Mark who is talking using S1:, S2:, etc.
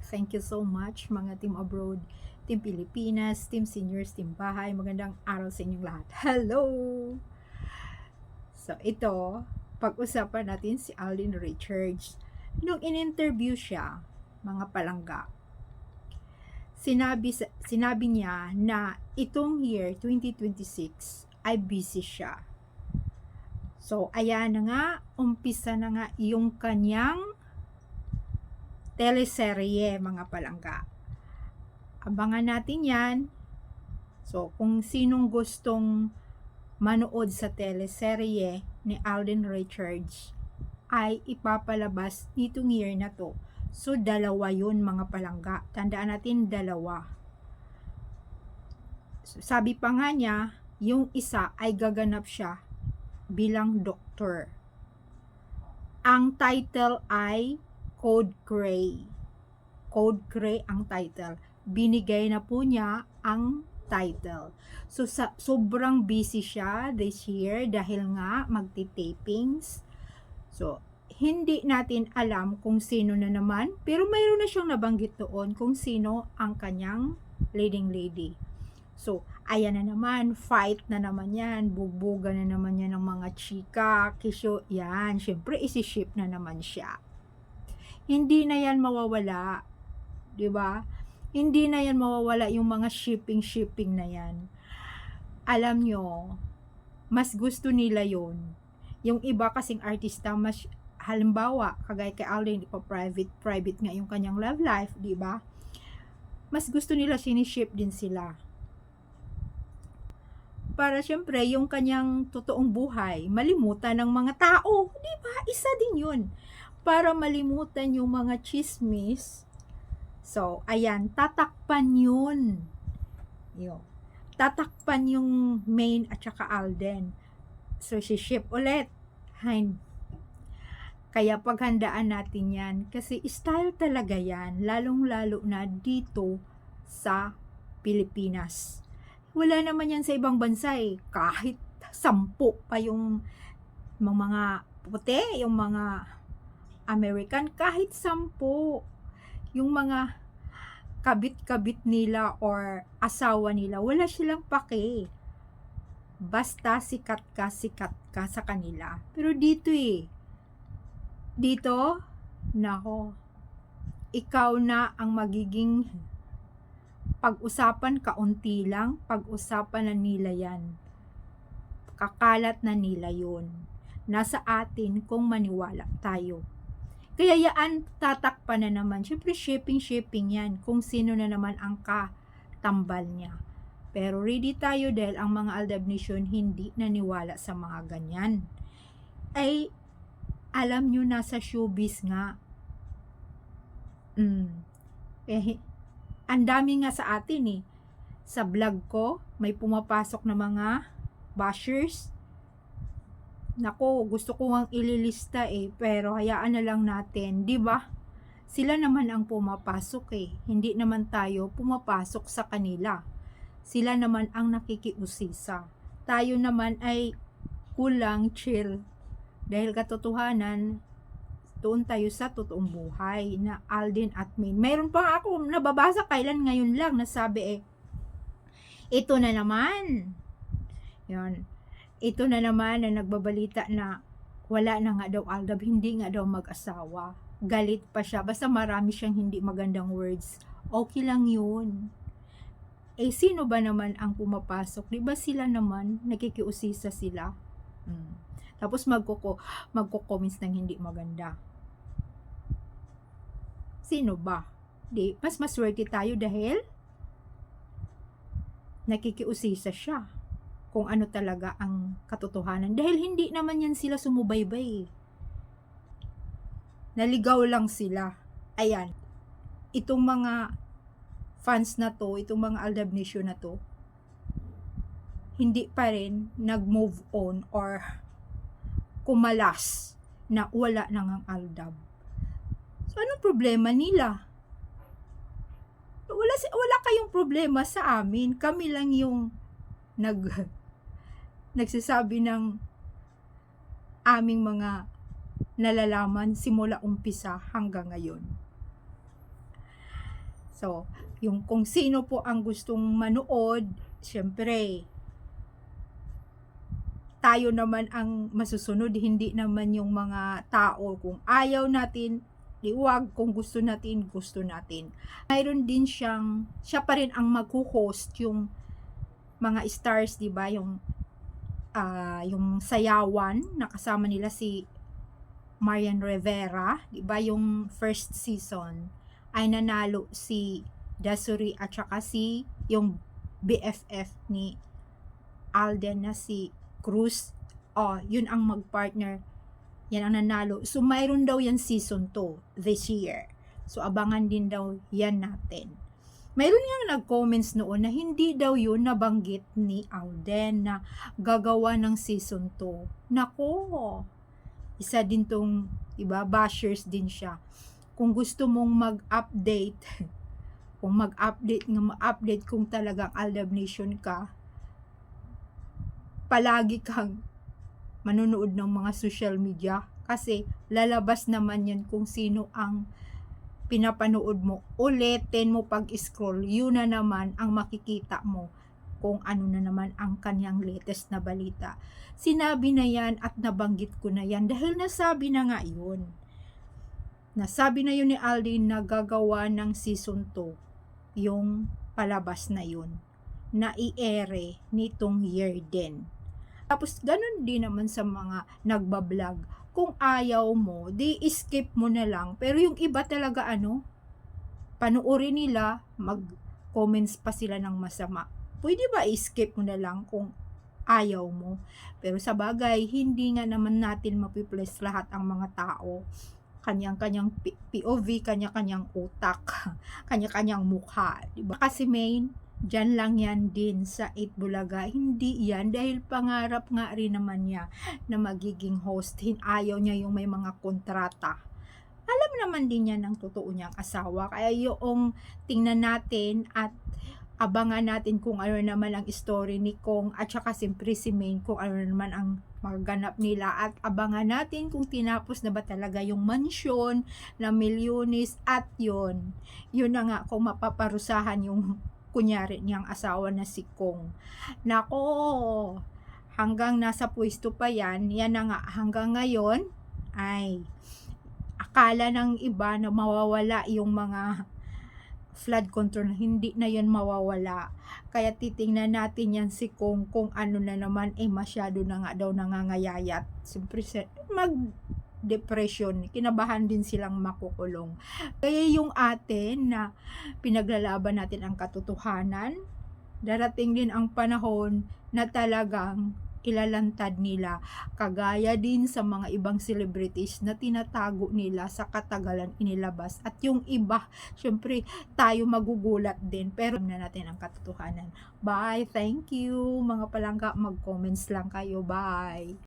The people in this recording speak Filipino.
S1: Thank you so much mga team abroad, team Pilipinas, team seniors, team bahay. Magandang araw sa inyong lahat. Hello! So ito, pag-usapan natin si Alden Richards. Nung in-interview siya, mga palangga, sinabi niya na itong year 2026 ay busy siya. So ayan na nga, umpisa na nga yung kanyang teleserye mga palangga. Abangan natin yan. So, kung sinong gustong manood sa teleserye ni Alden Richards ay ipapalabas nitong year na to. So, dalawa yun mga palangga. Tandaan natin, dalawa. So, sabi pa nga niya, yung isa ay gaganap siya bilang doktor. Ang title ay Code Gray. Code Gray ang title. Binigay na po niya ang title. So, sobrang busy siya this year dahil nga magti-tapings. So, hindi natin alam kung sino na naman, pero mayroon na siyang nabanggit doon kung sino ang kanyang leading lady. So, ayan na naman, fight na naman yan, bugbuga na naman yan ng mga chika, kisyo, yan, syempre isi-ship na naman siya. Hindi na yan mawawala, di ba? Hindi na yan mawawala yung mga shipping na yan. Alam nyo, mas gusto nila yon. Yung iba kasing artista, mas halimbawa, kagaya kay Alden, private nga yung kanyang love life, di ba? Mas gusto nila siniship din sila. Para syempre, yung kanyang totoong buhay, malimutan ng mga tao, di ba? Isa din yun. Para malimutan yung mga chismis. So, ayan, tatakpan yun. Tatakpan yung main at saka Alden. So, si-ship ulit. Kaya paghandaan natin yan. Kasi style talaga yan. Lalong-lalo na dito sa Pilipinas. Wala naman yan sa ibang bansa eh. Kahit 10 pa yung mga puti, yung mga American, kahit 10. Yung mga kabit-kabit nila or asawa nila, wala silang pake. Basta sikat ka sa kanila. Pero dito dito, nako, ikaw na ang magiging pag-usapan, kaunti lang, pag-usapan na nila yan. Kakalat na nila yun. Nasa atin kung maniwala tayo. Kaya yan, tatakpan na naman. Siyempre, shipping yan. Kung sino na naman ang katambal niya. Pero ready tayo dahil ang mga Aldab Nation hindi naniwala sa mga ganyan. Ay, alam nyo, nasa showbiz nga. Ang dami nga sa atin eh. Sa vlog ko, may pumapasok na mga bashers. Nako, gusto ko ngang ililista eh, pero hayaan na lang natin, 'di ba? Sila naman ang pumapasok eh, hindi naman tayo pumapasok sa kanila. Sila naman ang nakikiusisa. Tayo naman ay kulang chill. Dahil katotohanan, doon tayo sa totoong buhay na Alden at Maine. Mayroon pa ako nababasa kailan ngayon lang nasabi ito na naman. 'Yon. Ito na naman na nagbabalita na wala na nga daw Aldab, hindi nga daw mag-asawa. Galit pa siya, basta marami siyang hindi magandang words. Okay lang yun. Sino ba naman ang pumapasok? Di ba sila naman, nakikiusisa sila? Tapos magko-comments ng hindi maganda. Sino ba? Di, mas maswerte tayo dahil nakikiusisa siya kung ano talaga ang katotohanan. Dahil hindi naman yan sila sumubaybay. Naligaw lang sila. Ayan. Itong mga fans na to, itong mga Aldab Nation na to, hindi pa rin nag-move on or kumalas na wala nang ang Aldab. So, anong problema nila? Wala kayong problema sa amin. Kami lang yung nagsasabi ng aming mga nalalaman simula umpisa hanggang ngayon. So, yung kung sino po ang gustong manood, syempre, tayo naman ang masusunod, hindi naman yung mga tao. Kung ayaw natin, wag. Kung gusto natin, gusto natin. Mayroon din siya pa rin ang magho-host yung mga stars, di ba? Yung sayawan, nakasama nila si Marian Rivera, di ba? Yung first season ay nanalo si Dasuri at saka yung BFF ni Alden na si Cruz. Yun ang magpartner. Yan ang nanalo. So, mayroon daw yan season 2 this year. So, abangan din daw yan natin. Mayroon nga nag-comments noon na hindi daw yun nabanggit ni Alden na gagawa ng season 2. Nako, isa din tong, diba, bashers din siya. Kung gusto mong mag-update, kung mag-update kung talagang Aldab Nation ka, palagi kang manonood ng mga social media kasi lalabas naman yan kung sino ang pinapanood mo. Ulitin mo pag-scroll, yun na naman ang makikita mo kung ano na naman ang kanyang latest na balita. Sinabi na yan at nabanggit ko na yan dahil nasabi na nga yun. Nasabi na yun ni Aldin na gagawa ng season 2 yung palabas na yun na i-ere nitong year din. Tapos, ganun din naman sa mga nagbablog. Kung ayaw mo, di skip mo na lang. Pero yung iba talaga, panoorin nila, mag-comments pa sila ng masama. Pwede ba i-skip mo na lang kung ayaw mo? Pero sa bagay, hindi nga naman natin mapiplease lahat ang mga tao. Kanyang-kanyang POV, kanya-kanyang utak, kanya-kanyang mukha. Diba? Kasi dyan lang yan din sa 8 Bulaga. Hindi yan dahil pangarap nga rin naman niya na magiging host. Ayaw niya yung may mga kontrata. Alam naman din niya ng totoo niyang asawa. Kaya yung tingnan natin at abangan natin kung ano naman ang story ni Kong at saka siyempre si Maine kung ano naman ang magaganap nila at abangan natin kung tinapos na ba talaga yung mansyon na milyones at yun na nga kung mapaparusahan yung kunyari niyang asawa na si Kong. Nako, hanggang nasa pwesto pa yan na nga hanggang ngayon ay akala ng iba na mawawala yung mga flood control, hindi na yan mawawala. Kaya titingnan natin yan si Kong kung ano na naman masyado na nga daw nangangayayat. Siyempre depression, kinabahan din silang makukulong. Kaya yung atin na pinaglalaban natin ang katotohanan, darating din ang panahon na talagang ilalantad nila, kagaya din sa mga ibang celebrities na tinatago nila sa katagalan inilabas at yung iba, syempre tayo magugulat din pero na natin ang katotohanan. Bye, thank you mga palangga, mag-comments lang kayo, bye.